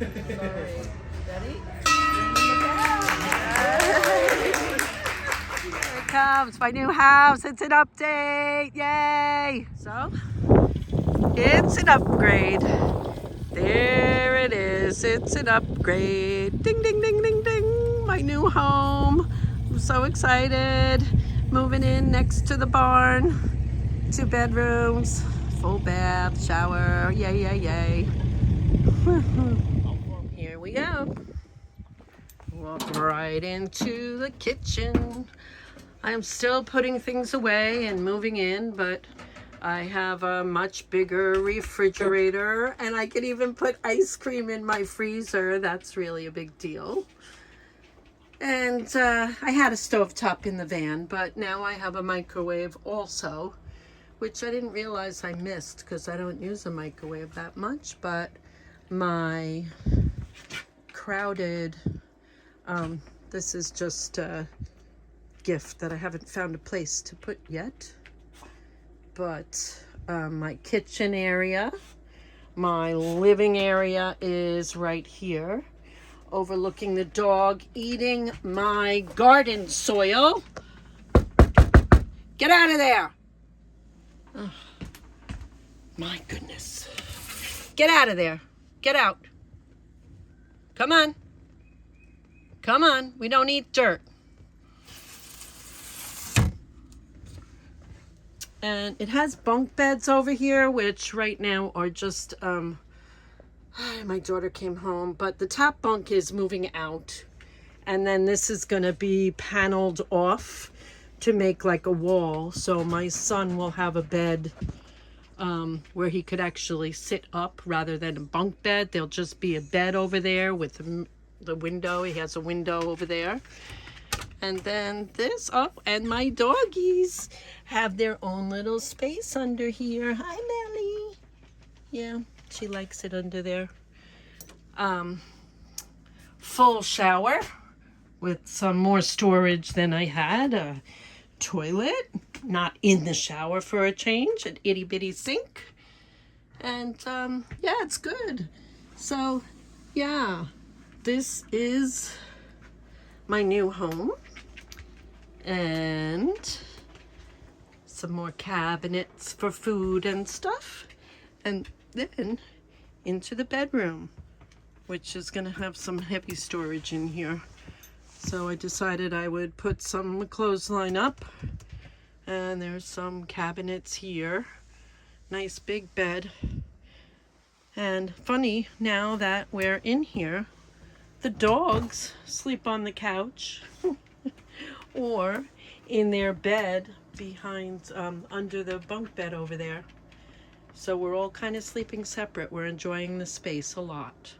Sorry. Ready? Here it comes, my new house. It's an update. Yay! So, it's an upgrade. There it is. It's an upgrade. Ding, ding, ding, ding, ding. My new home. I'm so excited. Moving in next to the barn. 2 bedrooms, full bath, shower. Yay, yay, yay. Here we go. Walk right into the kitchen. I'm still putting things away and moving in, but I have a much bigger refrigerator and I can even put ice cream in my freezer. That's really a big deal. And I had a stovetop in the van, but now I have a microwave also, which I didn't realize I missed because I don't use a microwave that much, but my crowded, this is just a gift that I haven't found a place to put yet, but my kitchen area, my living area is right here, overlooking the dog eating my garden soil. Get out of there! Oh, my goodness. Get out of there. Get out. Come on. Come on. We don't eat dirt. And it has bunk beds over here, which right now are just, my daughter came home, but the top bunk is moving out. And then this is going to be paneled off to make like a wall. So my son will have a bed where he could actually sit up rather than a bunk bed. There'll just be a bed over there with the window. He has a window over there. And then this, oh, and my doggies have their own little space under here. Hi, Melly. Yeah, she likes it under there. Full shower with some more storage than I had. A toilet, not in the shower for a change, an itty bitty sink. And yeah, it's good. So yeah, this is my new home. And some more cabinets for food and stuff. And then into the bedroom, which is going to have some heavy storage in here. So I decided I would put some clothesline up. And there's some cabinets here. Nice big bed. And funny, now that we're in here, the dogs sleep on the couch or in their bed behind, under the bunk bed over there. So we're all kind of sleeping separate. We're enjoying the space a lot.